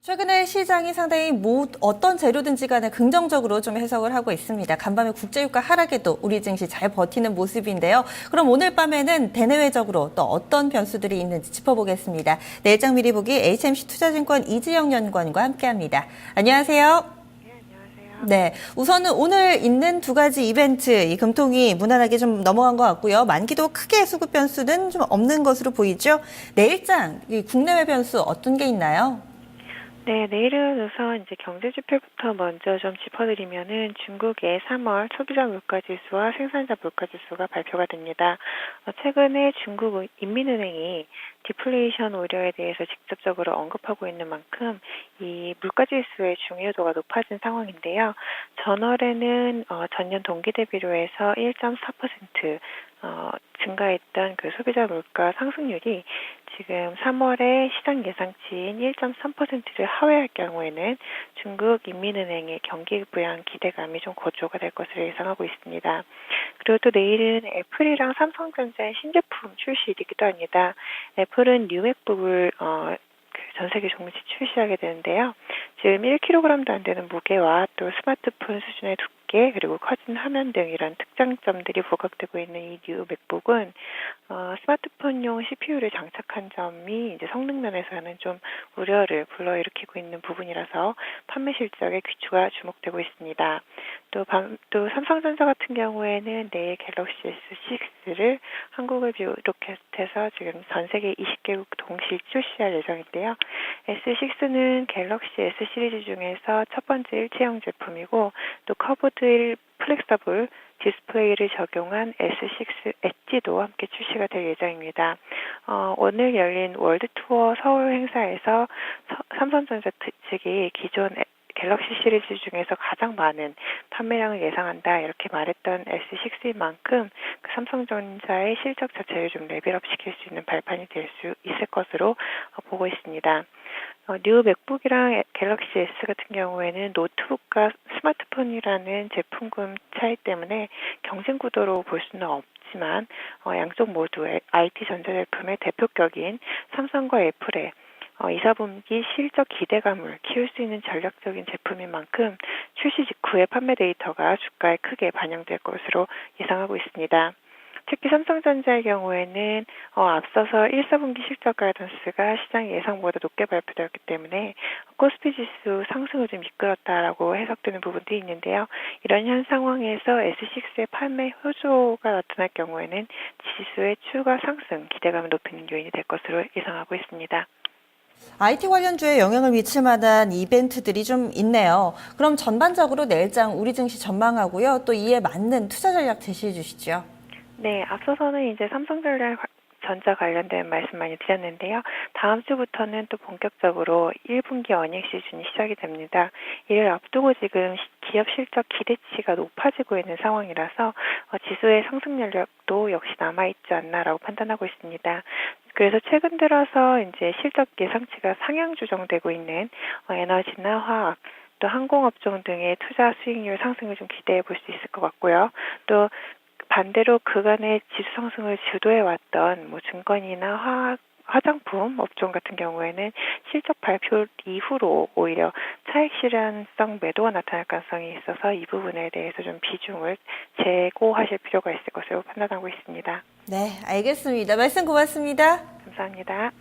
최근에 시장이 상당히 어떤 재료든지 간에 긍정적으로 좀 해석을 하고 있습니다. 간밤에 국제유가 하락에도 우리 증시 잘 버티는 모습인데요. 그럼 오늘 밤에는 대내외적으로 또 어떤 변수들이 있는지 짚어보겠습니다. 내일장 미리 보기 HMC 투자증권 이지영 연구원과 함께합니다. 안녕하세요. 네, 우선은 오늘 있는 두 가지 이벤트, 이 금통이 무난하게 좀 넘어간 것 같고요. 만기도 크게 수급 변수는 좀 없는 것으로 보이죠. 내일장, 이 국내외 변수 어떤 게 있나요? 네, 내일은 우선 이제 경제 지표부터 먼저 좀 짚어드리면은 중국의 3월 소비자 물가 지수와 생산자 물가 지수가 발표가 됩니다. 최근에 중국 인민은행이 디플레이션 우려에 대해서 직접적으로 언급하고 있는 만큼 이 물가 지수의 중요도가 높아진 상황인데요. 전월에는 전년 동기 대비로 해서 1.4% 증가했던 그 소비자 물가 상승률이 지금 3월에 시장 예상치인 1.3%를 하회할 경우에는 중국 인민은행의 경기 부양 기대감이 좀 고조가 될 것으로 예상하고 있습니다. 그리고 또 내일은 애플이랑 삼성전자의 신제품 출시이기도 합니다. 애플은 뉴맥북을 전 세계 종지 출시하게 되는데요. 지금 1kg도 안 되는 무게와 또 스마트폰 수준의 두께 그리고 커진 화면 등 이런 특장점들이 부각되고 있는 이 뉴 맥북은 스마트폰용 CPU를 장착한 점이 이제 성능 면에서는 좀 우려를 불러일으키고 있는 부분이라서 판매 실적에 귀추가 주목되고 있습니다. 또 삼성전자 같은 경우에는 내일 갤럭시 S6를 한국을 비롯해서 지금 전 세계 20개국 동시 출시할 예정인데요. S6는 갤럭시 S 시리즈 중에서 첫 번째 일체형 제품이고 또 커브드 플렉서블 디스플레이를 적용한 S6 엣지도 함께 출시가 될 예정입니다. 오늘 열린 월드투어 서울 행사에서 삼성전자 측이 기존 갤럭시 시리즈 중에서 가장 많은 판매량을 예상한다 이렇게 말했던 S6인 만큼 그 삼성전자의 실적 자체를 좀 레벨업 시킬 수 있는 발판이 될 수 있을 것으로 보고 있습니다. 뉴 맥북이랑 갤럭시 S 같은 경우에는 노트북과 스마트폰이라는 제품군 차이 때문에 경쟁 구도로 볼 수는 없지만 양쪽 모두 IT 전자제품의 대표격인 삼성과 애플의 2, 4분기 실적 기대감을 키울 수 있는 전략적인 제품인 만큼 출시 직후의 판매 데이터가 주가에 크게 반영될 것으로 예상하고 있습니다. 특히 삼성전자의 경우에는 앞서서 1, 4분기 실적 가이던스가 시장 예상보다 높게 발표되었기 때문에 코스피 지수 상승을 좀 이끌었다라고 해석되는 부분도 있는데요. 이런 현 상황에서 S6의 판매 호조가 나타날 경우에는 지수의 추가 상승, 기대감을 높이는 요인이 될 것으로 예상하고 있습니다. IT 관련주에 영향을 미칠 만한 이벤트들이 좀 있네요. 그럼 전반적으로 내일장 우리 증시 전망하고요. 또 이에 맞는 투자 전략 제시해 주시죠. 네, 앞서서는 이제 삼성전자 관련된 말씀 많이 드렸는데요. 다음 주부터는 또 본격적으로 1분기 어닝 시즌이 시작이 됩니다. 이를 앞두고 지금 기업 실적 기대치가 높아지고 있는 상황이라서 지수의 상승 연력도 역시 남아있지 않나라고 판단하고 있습니다. 그래서 최근 들어서 이제 실적 예상치가 상향 조정되고 있는 에너지나 화학, 또 항공업종 등의 투자 수익률 상승을 좀 기대해 볼 수 있을 것 같고요. 또 반대로 그간의 지수 상승을 주도해왔던 증권이나 화장품 업종 같은 경우에는 실적 발표 이후로 오히려 차익 실현성 매도가 나타날 가능성이 있어서 이 부분에 대해서 좀 비중을 재고하실 필요가 있을 것으로 판단하고 있습니다. 네, 알겠습니다. 말씀 고맙습니다. 감사합니다.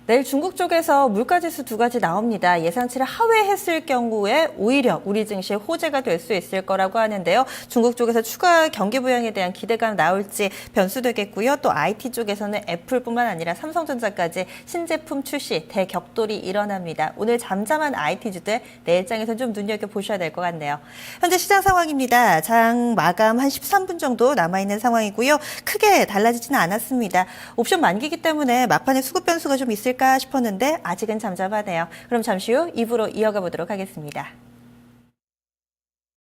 내일 중국 쪽에서 물가지수 두 가지 나옵니다. 예상치를 하회했을 경우에 오히려 우리 증시의 호재가 될 수 있을 거라고 하는데요. 중국 쪽에서 추가 경기 부양에 대한 기대감 나올지 변수되겠고요. 또 IT 쪽에서는 애플뿐만 아니라 삼성전자까지 신제품 출시 대격돌이 일어납니다. 오늘 잠잠한 IT주들 내일장에서 좀 눈여겨보셔야 될 것 같네요. 현재 시장 상황입니다. 장 마감 한 13분 정도 남아있는 상황이고요. 크게 달라지지는 않았습니다. 옵션 만기이기 때문에 막판에 수급 변수가 좀 있을까 싶었는데 아직은 잠잠하네요. 그럼 잠시 후 2부로 이어가 보도록 하겠습니다.